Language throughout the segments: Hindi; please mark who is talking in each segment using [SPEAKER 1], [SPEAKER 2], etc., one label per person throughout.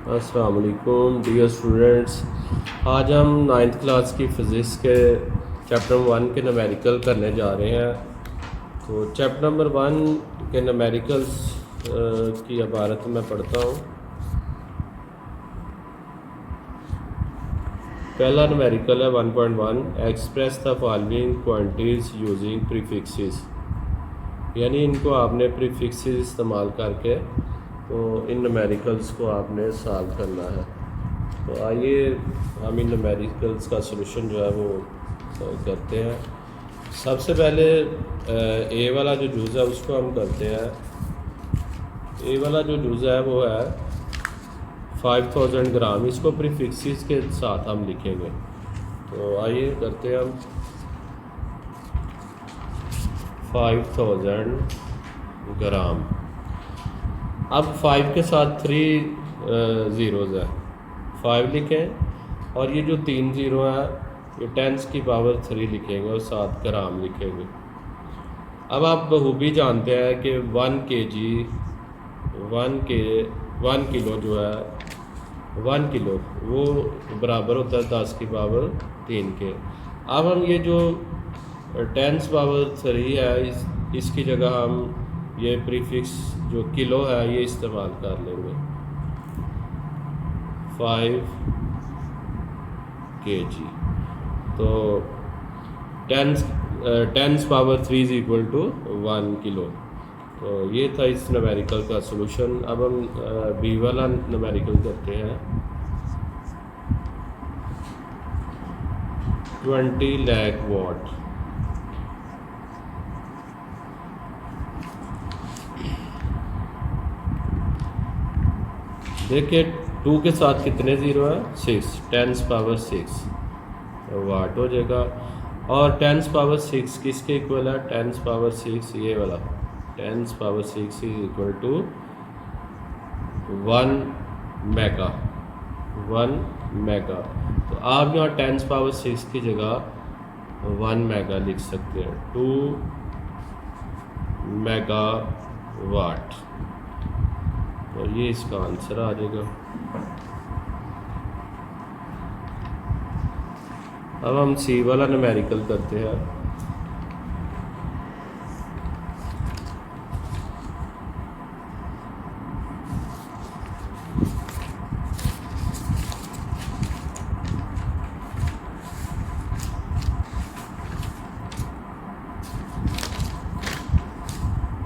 [SPEAKER 1] अस्सलाम वालेकुम डियर स्टूडेंट्स। आज हम नाइन्थ क्लास की फ़िज़िक्स के चैप्टर 1 के न्यूमेरिकल करने जा रहे हैं। तो चैप्टर नंबर 1 के न्यूमेरिकल्स की इबारत मैं पढ़ता हूँ। पहला न्यूमेरिकल है 1.1, express the following quantities using prefixes. यानी इनको आपने प्रीफिक्सेस इस्तेमाल करके तो इन न्यूमेरिकल्स को आपने सॉल्व करना है। तो आइए हम इन न्यूमेरिकल्स का सलूशन जो है वो करते हैं। सबसे पहले ए वाला जो जुज़ है उसको हम करते हैं। ए वाला जो जुज़ है वो है 5000 ग्राम। इसको प्रीफिक्सेस के साथ हम लिखेंगे। तो आइए करते हैं हम 5000 ग्राम। अब 5 के साथ 3 ज़ीरोज़ है, 5 लिखें और ये जो 3 ज़ीरो है ये 10 की पावर 3 लिखेंगे और 7 ग्राम लिखेंगे। अब आप बखूबी जानते हैं कि 1 किलो जो है 1 किलो वो बराबर होता है 10 की पावर 3 के। अब हम ये जो 10 पावर 3 है इसकी जगह हम ये प्रीफिक्स जो किलो है ये इस्तेमाल कर लेंगे। 5 kg। तो 10 power 3 is equal to 1 kilo. तो ये था इस न्यूमेरिकल का सलूशन। अब हम बी वाला न्यूमेरिकल करते हैं। 20 लाख वाट। देखिए 2 के साथ कितने ज़ीरो है 6, 10 पावर 6 वाट हो जाएगा। और 10 पावर 6 किसके इक्वल है 10 पावर 6 ये वाला 10 power 6 is equal to 1 mega. तो आप यहाँ 10 पावर 6 की जगह 1 मेगा लिख सकते हैं, 2 मेगा वाट। तो ये इसका आंसर आ जाएगा। अब हम सी वाला न्यूमेरिकल करते हैं।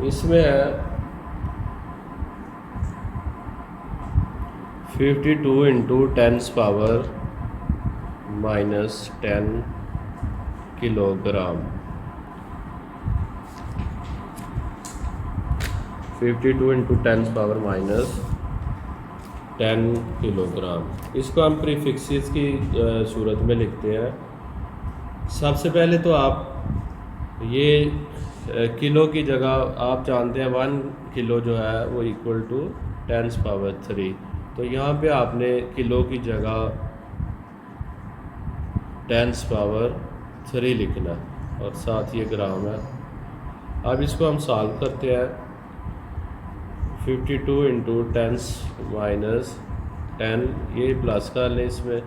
[SPEAKER 1] इसमें है 52 into 10 power -10 kilogram. 52 into 10 power -10 kilogram. इसको हम प्रीफिक्सेस की सूरत में लिखते हैं। सबसे पहले तो आप ये किलो की जगह आप जानते हैं 1 किलो जो है वो इक्वल टू 10 पावर 3। तो यहाँ पे आपने किलो की जगह 10 पावर 3 लिखना और साथ ये ग्राम है। अब इसको हम सॉल्व करते हैं। 52 इंटू 10 -10 ये प्लस कर लें इसमें।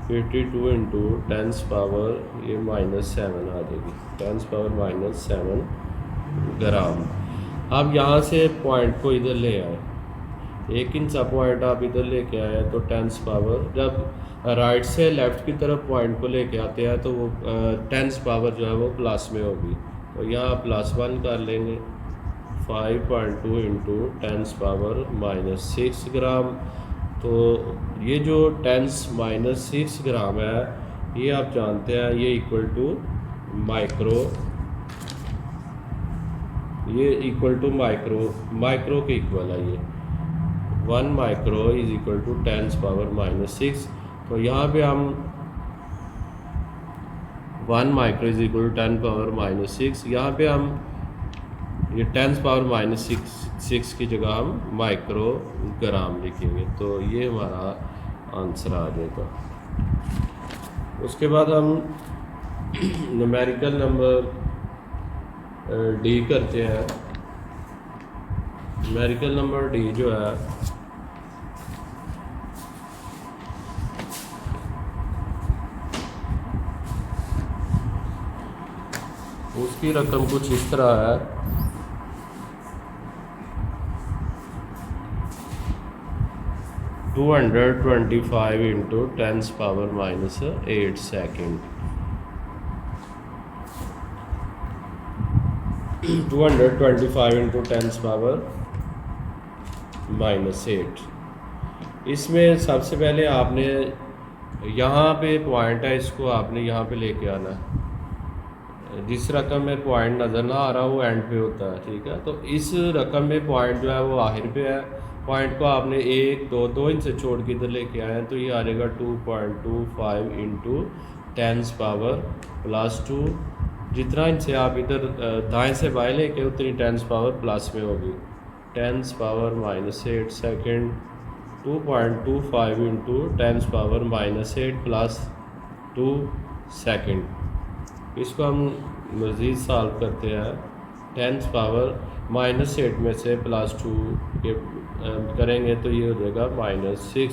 [SPEAKER 1] 52 इंटू 10 पावर ये -7 आ जाएगी, 10 पावर -7 ग्राम। अब यहाँ से पॉइंट को इधर ले आए, एक इंच सा पॉइंट आप इधर लेके आए तो 10 पावर, जब राइट से लेफ़्ट की तरफ पॉइंट को लेके आते हैं तो वो 10 पावर जो है वो प्लस में होगी। तो यहाँ +1 कर लेंगे। 5.2 इंटू 10 पावर -6 ग्राम। तो ये जो 10 -6 ग्राम है ये आप जानते हैं ये इक्वल टू माइक्रो, ये इक्वल टू माइक्रो के इक्वल है। ये 1 micro is equal to 10 power -6। तो यहाँ पे हम 1 micro is equal to 10 power -6, यहाँ पे हम ये 10 पावर -6 की जगह हम माइक्रो ग्राम लिखेंगे। तो ये हमारा आंसर आ जाएगा। उसके बाद हम न्यूमेरिकल नंबर डी करते हैं। न्यूमेरिकल नंबर डी जो है इसकी रकम कुछ इस तरह है। (225 into 10 power minus 8 second. 225 into 10 power minus 8। इसमें सबसे पहले आपने यहाँ पे पॉइंट है, इसको आपने यहाँ पे लेके आना है। जिस रकम में पॉइंट नज़र ना आ रहा वो एंड पे होता है, ठीक है। तो इस रकम में पॉइंट जो है वो आखिर पे है। पॉइंट को आपने 1 2 2 इनसे छोड़ के इधर लेके आए हैं, तो ये आ जाएगा 2.25 इंटू 10 पावर प्लस 2। जितना इनसे आप इधर दाएं से बाएं लेके उतनी 10 पावर प्लस में होगी। 10 power minus 8 second. 2.25 into 10 power minus 8 plus 2 second. इसको हम मज़ीद सॉल्व करते हैं। 10 पावर माइनस 8 में से प्लस 2 के करेंगे तो ये हो जाएगा -6।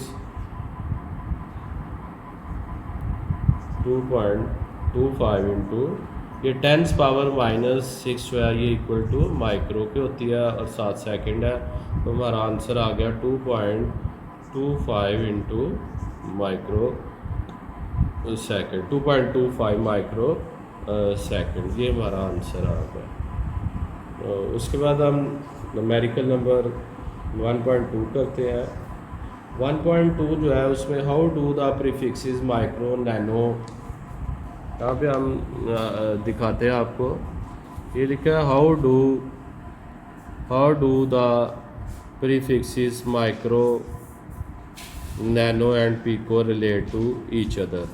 [SPEAKER 1] 2.25 इंटू ये 10 पावर -6 जो है ये इक्वल टू माइक्रो की होती है और 7 सेकेंड है। तो हमारा आंसर आ गया 2.25 into micro second. 2.25 micro second, ये हमारा आंसर आ गया। उसके बाद हम न्यूमेरिकल नंबर 1.2 करते हैं। 1.2 जो है उसमें how do the prefixes micro nano, यहाँ पे हम दिखाते हैं आपको। ये लिखा है how do the prefixes micro nano and pico relate to each other.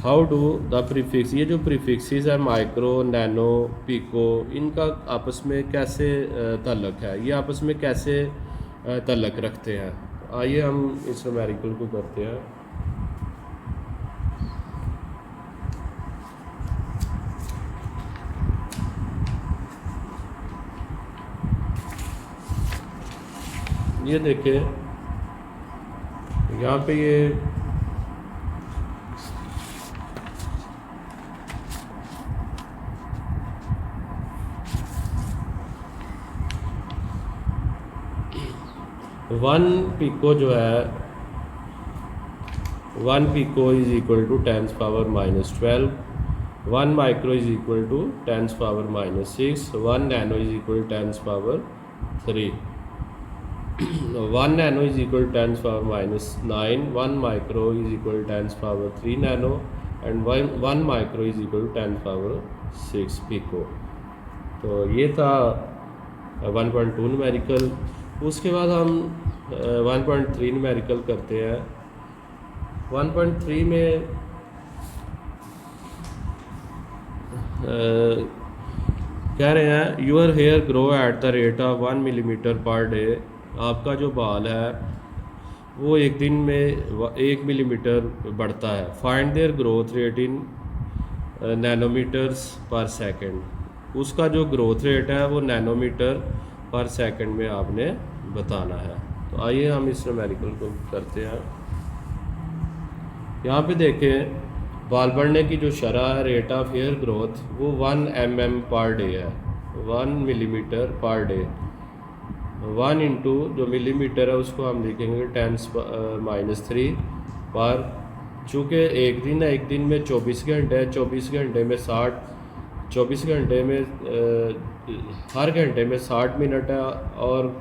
[SPEAKER 1] How do the prefix, ये जो प्रीफिक्सेस है माइक्रो नैनो पिको, इनका आपस में कैसे ताल्लुक़ है, ये आपस में कैसे ताल्लुक़ रखते हैं। आइए हम इस न्यूमेरिकल को करते हैं। ये देखिए यहाँ पे ये वन पिको जो है, 1 pico is equal to 10 power -12। 1 micro is equal to 10 power -6। 1 nano is equal 10 power 3। 1 nano is equal to 10 power -9, 1 micro is equal to 10 power 3 nano and 1 micro is equal to 10 power 6 pico। तो ये था 1.2 न्यूमेरिकल। उसके बाद हम 1.3 न्यूमेरिकल करते हैं। 1.3 में कह रहे हैं your hair grow at the rate of 1 millimetre per day. आपका जो बाल है वो एक दिन में 1 मिलीमीटर बढ़ता है। Find their growth rate in nanometres per second. उसका जो ग्रोथ रेट है वो नैनोमीटर पर सेकंड में आपने बताना है। तो आइए हम इस न्यूमेरिकल को करते हैं। यहाँ पे देखें बाल बढ़ने की जो शरह है, रेट ऑफ हेयर ग्रोथ, वो 1 mm पर डे है। 1 मिलीमीटर पर डे। 1 इंटू जो मिलीमीटर है उसको हम लिखेंगे 10 -3 पर। चूँकि एक दिन है, एक दिन में 24 घंटे है, 24 घंटे में 24 घंटे में हर घंटे में 60 मिनट है और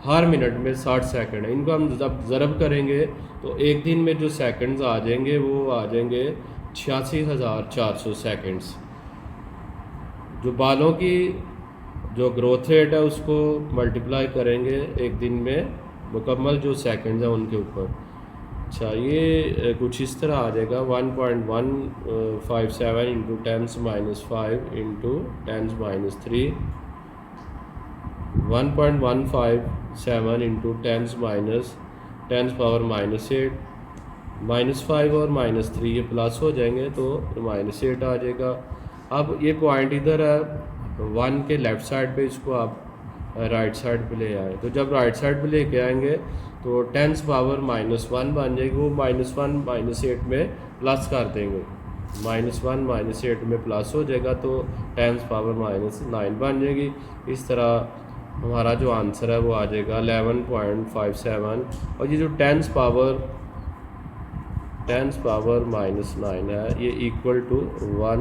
[SPEAKER 1] हर मिनट में 60 सेकंड है। इनको हम जब ज़रब करेंगे तो एक दिन में जो सेकंड्स आ जाएंगे वो आ जाएंगे 86,400 सेकंड्स। जो बालों की जो ग्रोथ रेट है उसको मल्टीप्लाई करेंगे एक दिन में मुकम्मल जो सेकंड्स हैं उनके ऊपर। अच्छा, ये कुछ इस तरह आ जाएगा 1.157 इंटू 10 -5 इंटू 10 -3। 1.157 into 10 power -8। -5 और -3 ये प्लस हो जाएंगे तो -8 आ जाएगा। अब ये पॉइंट इधर है 1 के लेफ़्ट साइड पे, इसको आप राइट साइड पे ले आए। तो जब राइट साइड पे लेके आएंगे तो 10 पावर -1 बन जाएगी। वो -1 -8 में प्लस कर देंगे। -1 -8 में प्लस हो जाएगा तो 10 पावर -9 बन जाएगी। इस तरह हमारा जो आंसर है वो आ जाएगा 11.57। और ये जो 10 पावर -9 है ये इक्वल टू 1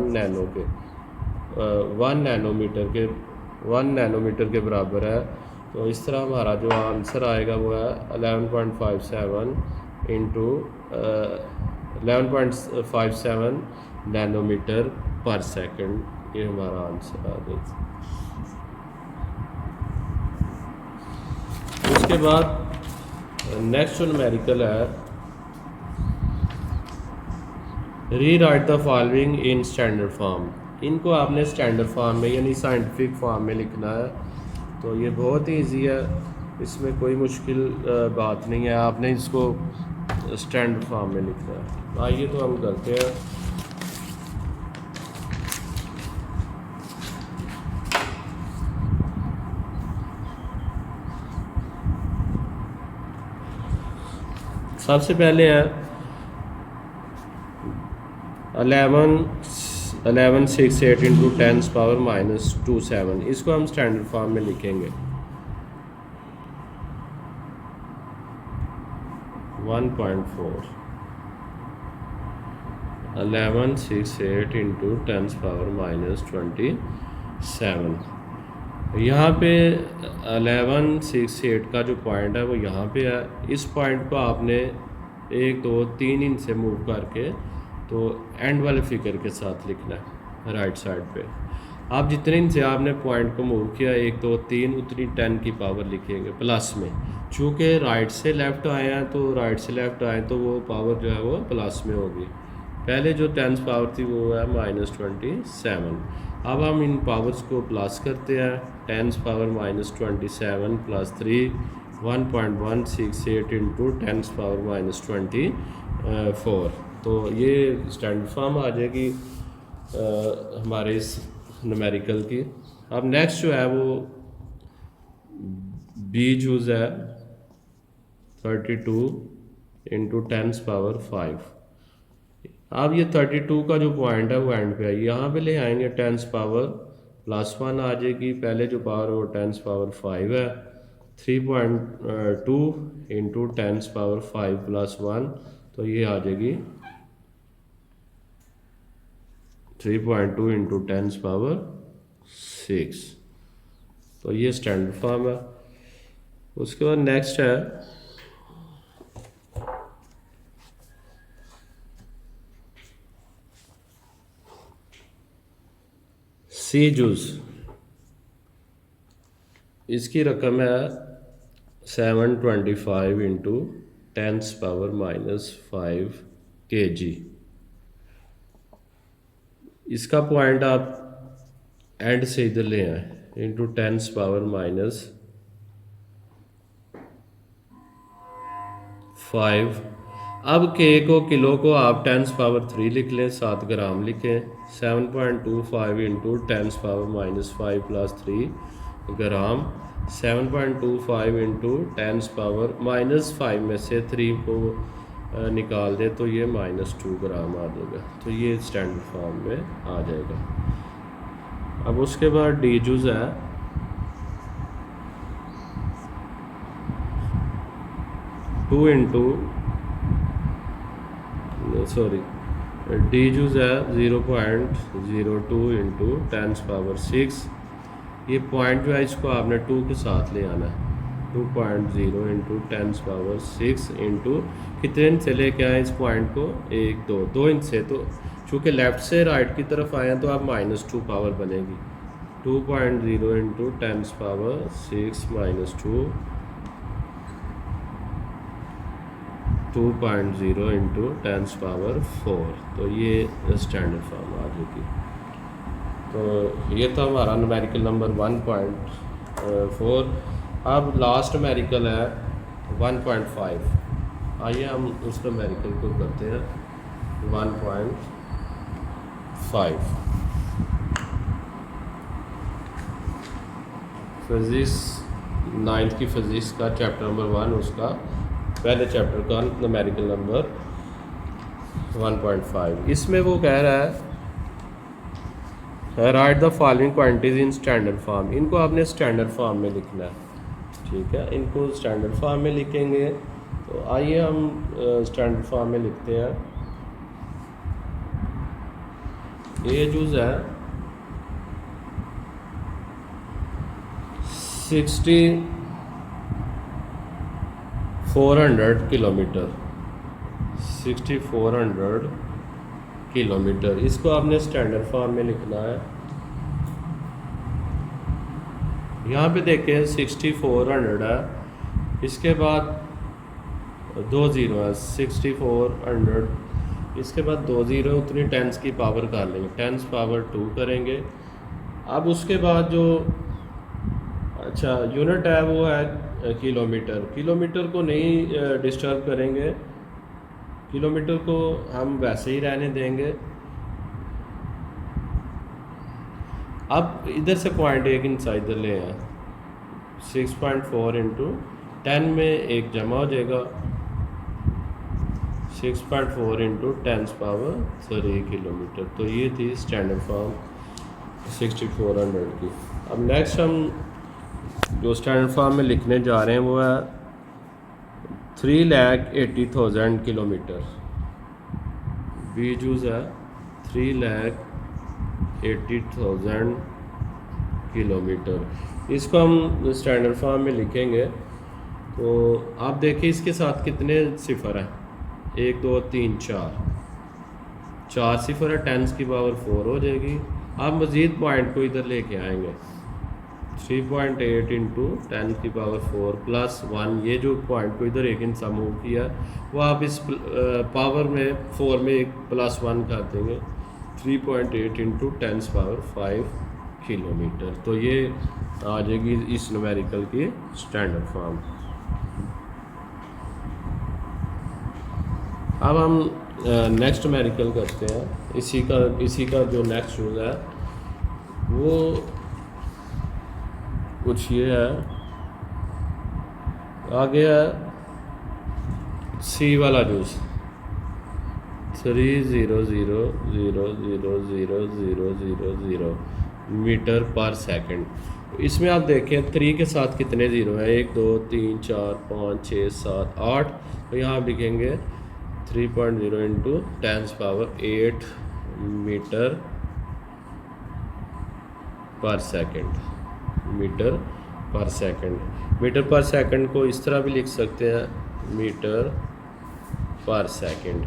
[SPEAKER 1] नैनोमीटर के बराबर है। तो इस तरह हमारा जो आंसर आएगा वो है 11.57 इंटू 11.57 नैनोमीटर पर सेकंड। ये हमारा आंसर आ जाएगा। उसके बाद नेक्स्ट जो न्यूमेरिकल है, री right the following in standard form. इनको आपने स्टैंडर्ड फॉर्म में यानी साइंटिफिक फॉर्म में लिखना है। तो ये बहुत ही ईजी है, इसमें कोई मुश्किल बात नहीं है। आपने इसको स्टैंडर्ड फॉर्म में लिखना है। आइए तो हम करते हैं। सबसे पहले है 1168 इंटू 10 पावर -27। इसको हम स्टैंडर्ड फॉर्म में लिखेंगे 1.4। 1168 इंटू 10 पावर -27। यहाँ पे 1168 का जो पॉइंट है वो यहाँ पे है। इस पॉइंट को आपने 1 2 3 इंच से मूव करके तो एंड वाले फिगर के साथ लिखना है राइट साइड पे। आप जितने इंच से आपने पॉइंट को मूव किया 1 2 3 उतनी 10 की पावर लिखेंगे प्लस में। चूँकि राइट से लेफ़्ट आए हैं तो राइट से लेफ़्ट आए तो वो पावर जो है वो प्लस में होगी। पहले जो 10 पावर थी वो है -27। अब हम इन पावर्स को प्लस करते हैं। 10 पावर -27 प्लस 3 1.168 इंटू 10 पावर -24। तो ये स्टैंडर्ड फॉर्म आ जाएगी हमारे इस न्यूमेरिकल की। अब नेक्स्ट जो है वो बी यूज़ है 32 इंटू 10 पावर 5। अब ये 32 का जो पॉइंट है वो एंड पे है, यहाँ पे ले आएंगे 10 पावर +1 आ जाएगी। पहले जो पावर है वो 10 पावर 5 है। 3.2 इंटू 10 पावर 5 + 1 तो ये आ जाएगी 3.2 इंटू 10 पावर 6। तो ये स्टैंडर्ड फॉर्म है। उसके बाद नेक्स्ट है सी जूस। इसकी रकम है 725 इंटू 10 पावर -5 kg। इसका पॉइंट आप एंड से इधर ले आए इंटू 10 पावर -5। अब के को किलो को आप 10 पावर 3 लिख लें, 7 ग्राम लिखें। 7.25 इंटू 10 पावर -5 + 3 ग्राम। 7.25 इंटू 10 पावर -5 में से 3 को निकाल दे तो ये -2 ग्राम आ जाएगा। तो ये स्टैंडर्ड फॉर्म में आ जाएगा। अब उसके बाद डी जूज़ है 2 इंटू डी जूज़ है 0.02 इंटू 10 पावर 6। ये पॉइंट जो है इसको आपने 2 के साथ ले आना है। 2.0 इंटू 10 पावर 6 इंटू कितने इंच से लेके आए इस पॉइंट को 1 2 इंच से। तो चूँकि लेफ़्ट से राइट की तरफ आए हैं तो आप -2 पावर बनेगी। 2.0 इंटू 10 पावर 6 -2 2.0 इंटू 10 पावर 4। तो ये स्टैंडर्ड फॉर्म आ जाएगी। तो ये था हमारा न्यूमेरिकल नंबर 1.4। अब लास्ट न्यूमेरिकल है 1.5। आइए हम उस न्यूमेरिकल को करते हैं 1.5। फिजिक्स 9th की फिजिक्स का चैप्टर नंबर 1 उसका पहले चैप्टर का न्यूमेरिकल नंबर 1.5। इसमें वो कह रहा है right the following quantities in standard form. इनको आपने स्टैंडर्ड फॉर्म में लिखना है, ठीक है। इनको स्टैंडर्ड फॉर्म में लिखेंगे। तो आइए हम स्टैंडर्ड फॉर्म में लिखते हैं। ये जूज़ है 6400 किलोमीटर, 6400 किलोमीटर। इसको आपने स्टैंडर्ड फॉर्म में लिखना है। यहाँ पे देखें 6400 है, इसके बाद 2 ज़ीरो है, 6400, इसके बाद 2 ज़ीरो, उतनी टेंस की पावर कर लेंगे, 10 पावर 2 करेंगे। अब उसके बाद जो अच्छा यूनिट है वो है किलोमीटर। किलोमीटर को नहीं डिस्टर्ब करेंगे, किलोमीटर को हम वैसे ही रहने देंगे। अब इधर से पॉइंट एक इंसाइड इधर ले आए, 6.4 इंटू 10 में एक जमा हो जाएगा, 6.4 इंटू 10 पावर 3 किलोमीटर। तो ये थी स्टैंडर्ड फॉर्म 6400 की। अब नेक्स्ट हम जो स्टैंडर्ड फॉर्म में लिखने जा रहे हैं वो है 3,80,000 किलोमीटर। बी जूज़ है 3,80,000 किलोमीटर। इसको हम स्टैंडर्ड फॉर्म में लिखेंगे। तो आप देखिए इसके साथ कितने सिफर हैं, 1 2 3 4 सिफर है, 10 की पावर 4 हो जाएगी। आप मज़ीद पॉइंट को इधर लेके आएंगे, 3.8 इंटू 10 की पावर 4 प्लस 1। ये जो पॉइंट को इधर एक इंसा मूव किया वो आप इस पावर में 4 में एक +1 कर देंगे, 3.8 इंटू 10 पावर 5 किलोमीटर। तो ये आ जाएगी इस न्यूमेरिकल की स्टैंडर्ड फॉर्म। अब हम नेक्स्ट न्यूमेरिकल करते हैं। इसी का जो नेक्स्ट यूज़ है वो कुछ ये है, आगे है सी वाला जूस 3,00,000,000 मीटर पर सेकंड। इसमें आप देखें 3 के साथ कितने ज़ीरो हैं, 1 2 3 4 5 6 7 8। तो यहाँ आप लिखेंगे 3.0 इंटू 10 पावर 8 मीटर पर सेकंड, मीटर पर सेकंड। मीटर पर सेकंड को इस तरह भी लिख सकते हैं, मीटर पर सेकंड।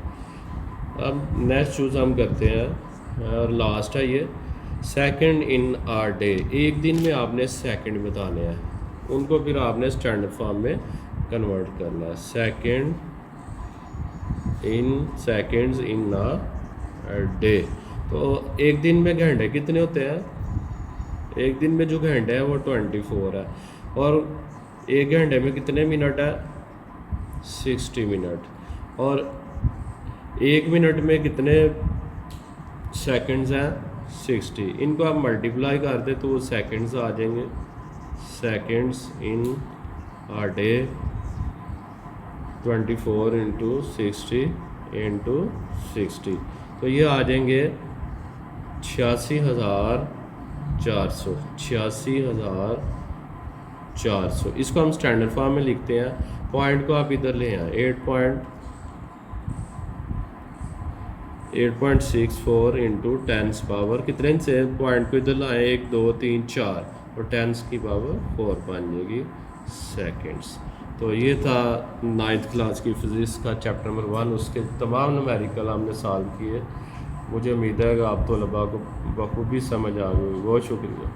[SPEAKER 1] अब नेक्स्ट चूज़ हम करते हैं और लास्ट है ये सेकंड इन आ डे। एक दिन में आपने सेकंड बताने हैं, उनको फिर आपने स्टैंडर्ड फॉर्म में कन्वर्ट करना है। सेकंड्स इन आ डे। तो एक दिन में घंटे कितने होते हैं, एक दिन में जो घंटे हैं वो 24 है, और एक घंटे में कितने मिनट है, 60 मिनट, और एक मिनट में कितने सेकंड्स हैं, 60। इनको आप मल्टीप्लाई कर दे तो वो सेकंड्स आ जाएंगे। सेकंड्स इन आ डे 24 इंटू 60 इंटू 60, तो ये आ जाएंगे 86,400। इसको हम स्टैंडर्ड फॉर्म में लिखते हैं। पॉइंट को आप इधर ले आए, 8.64 इंटू 10 पावर कितने से पॉइंट को इधर लाए, 1 2 3 4, और 10 की पावर 4 बन जाएगी सेकेंड्स। तो ये था 9th क्लास की फिज़िक्स का चैप्टर नंबर 1। उसके तमाम न्यूमेरिकल हमने सॉल्व किए। मुझे उम्मीद है कि आप तलबा को बखूबी समझ आ गई। बहुत शुक्रिया।